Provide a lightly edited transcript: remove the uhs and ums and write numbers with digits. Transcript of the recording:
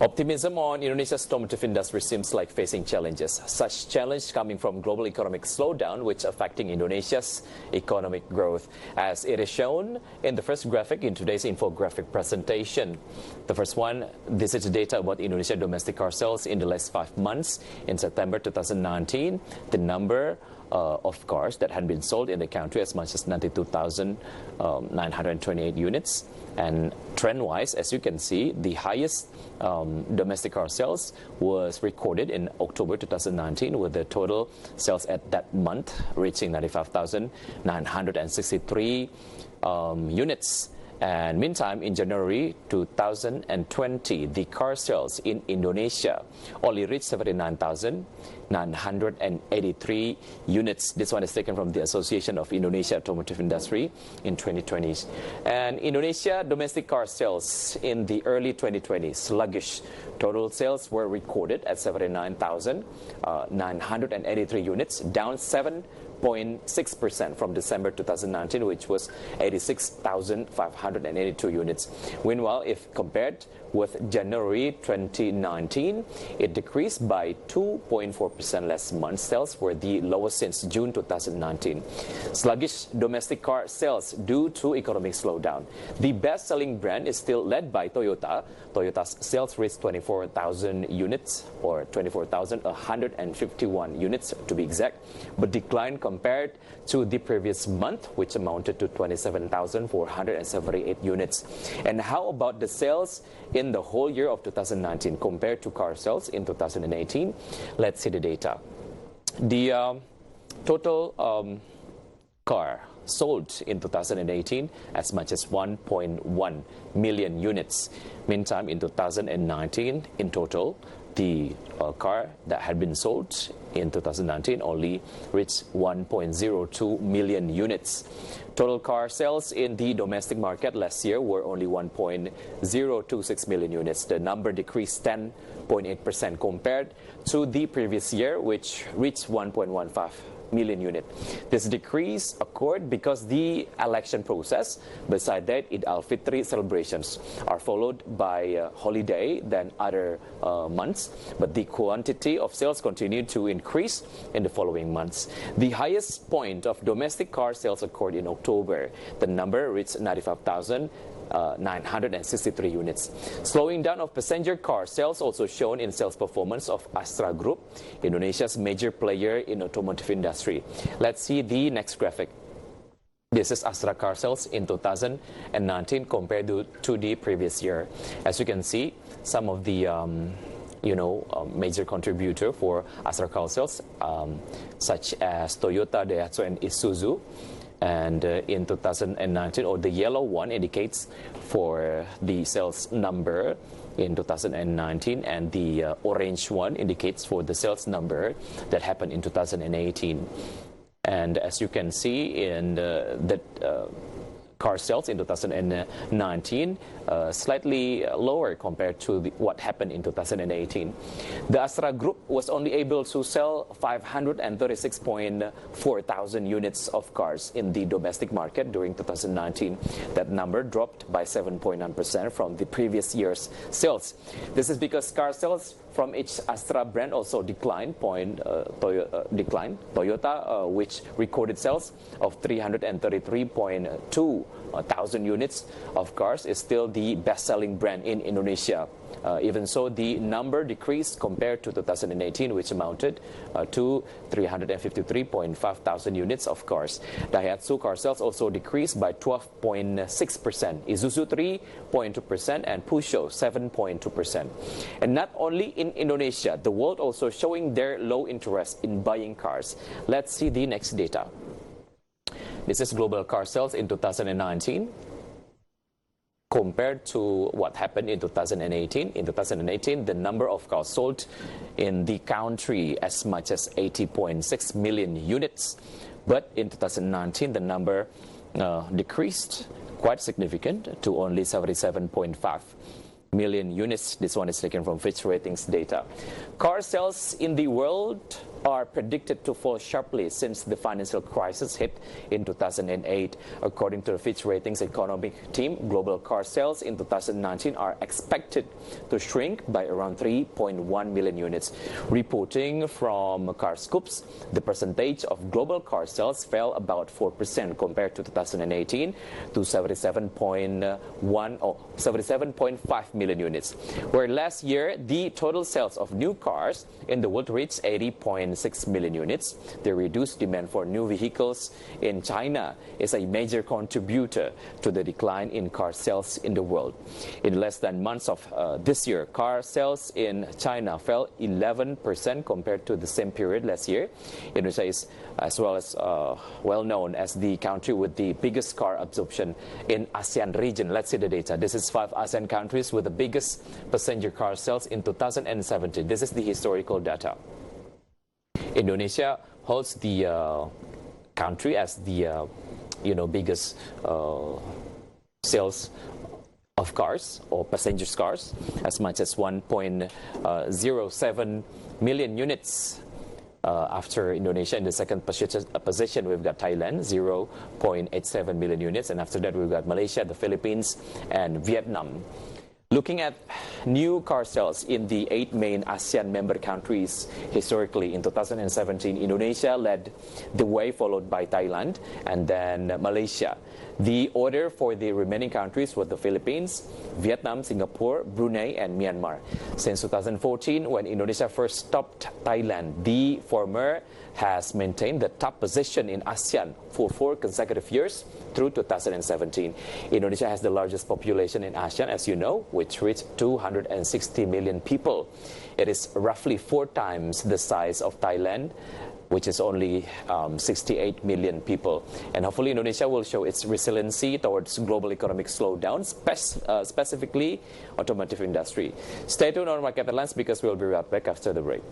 Optimism on Indonesia's automotive industry seems like facing challenges. Such challenge coming from global economic slowdown, which affecting Indonesia's economic growth, as it is shown in the first graphic in today's infographic presentation. The first one, this is data about Indonesia domestic car sales in the last 5 months. In September 2019, the number of cars that had been sold in the country as much as 92,928 units. And trend-wise, as you can see, the highest domestic car sales was recorded in October 2019, with the total sales at that month reaching 95,963 units. And meantime, in January 2020, the car sales in Indonesia only reached 79,983 units. This one is taken from the Association of Indonesia Automotive Industry in 2020. And Indonesia domestic car sales in the early 2020s, sluggish. Total sales were recorded at 79,983 units, down 7.6% from December 2019, which was 86,582 units. Meanwhile, if compared with January 2019, it decreased by 2.4% less. Month sales were the lowest since June 2019. Sluggish domestic car sales due to economic slowdown. The best-selling brand is still led by Toyota. Toyota's sales reached 24,000 units, or 24,151 units to be exact, but declined compared to the previous month, which amounted to 27,478 units. And how about the sales in the whole year of 2019 compared to car sales in 2018? Let's see the data. The total car sold in 2018 as much as 1.1 million units. Meantime, in 2019, in total, the car that had been sold in 2019 only reached 1.02 million units. Total car sales in the domestic market last year were only 1.026 million units. The number decreased 10.8% compared to the previous year, which reached 1.15 million unit. This decrease occurred because the election process, beside that, Eid al-Fitr celebrations are followed by holiday than other months, but the quantity of sales continued to increase in the following months. The highest point of domestic car sales occurred in October. The number reached 95,963 units. Slowing down of passenger car sales also shown in sales performance of Astra Group, Indonesia's major player in automotive industry. Let's see the next graphic. This is Astra car sales in 2019 compared to the previous year. As you can see, some of the major contributor for Astra car sales, such as Toyota, Daihatsu, and Isuzu. And in 2019, or the yellow one indicates for the sales number in 2019, and the orange one indicates for the sales number that happened in 2018. And as you can see in the car sales in 2019, slightly lower compared to what happened in 2018. The Astra Group was only able to sell 536.4 thousand units of cars in the domestic market during 2019. That number dropped by 7.9% from the previous year's sales. This is because car sales from each Astra brand also declined. Toyota, which recorded sales of 333.2 thousand units of cars, is still the best-selling brand in Indonesia. Even so, the number decreased compared to 2018, which amounted to 353.5 thousand units of cars. Daihatsu car sales also decreased by 12.6%, Isuzu 3.2%, and Peugeot 7.2%. And not only in Indonesia, the world also showing their low interest in buying cars. Let's see the next data. This is global car sales in 2019 compared to what happened in 2018. In 2018, the number of cars sold in the country as much as 80.6 million units. But in 2019, the number decreased quite significant to only 77.5 million units. This one is taken from Fitch Ratings data. Car sales in the world are predicted to fall sharply since the financial crisis hit in 2008. According to the Fitch Ratings economic team, global car sales in 2019 are expected to shrink by around 3.1 million units. Reporting from CarScoops, the percentage of global car sales fell about 4% compared to 2018 to 77.5 million units, where last year the total sales of new cars in the world reached 80.6 million units. The reduced demand for new vehicles in China is a major contributor to the decline in car sales in the world. In less than months of this year, car sales in China fell 11% compared to the same period last year. Indonesia is as well as well known as the country with the biggest car absorption in ASEAN region. Let's see the data. This is 5 ASEAN countries with the biggest passenger car sales in 2017. This is the historical data. Indonesia holds the country as the biggest sales of cars or passenger cars, as much as 1.07 million units. After Indonesia, in the second position, we've got Thailand, 0.87 million units. And after that, we've got Malaysia, the Philippines, and Vietnam. Looking at new car sales in the 8 main ASEAN member countries historically, in 2017, Indonesia led the way, followed by Thailand and then Malaysia. The order for the remaining countries was the Philippines, Vietnam, Singapore, Brunei, and Myanmar. Since 2014, when Indonesia first topped Thailand, the former has maintained the top position in ASEAN for 4 consecutive years through 2017. Indonesia has the largest population in ASEAN, as you know, which reached 260 million people. It is roughly 4 times the size of Thailand, which is only 68 million people. And hopefully Indonesia will show its resiliency towards global economic slowdown, specifically automotive industry. Stay tuned on Market Headlines because we'll be right back after the break.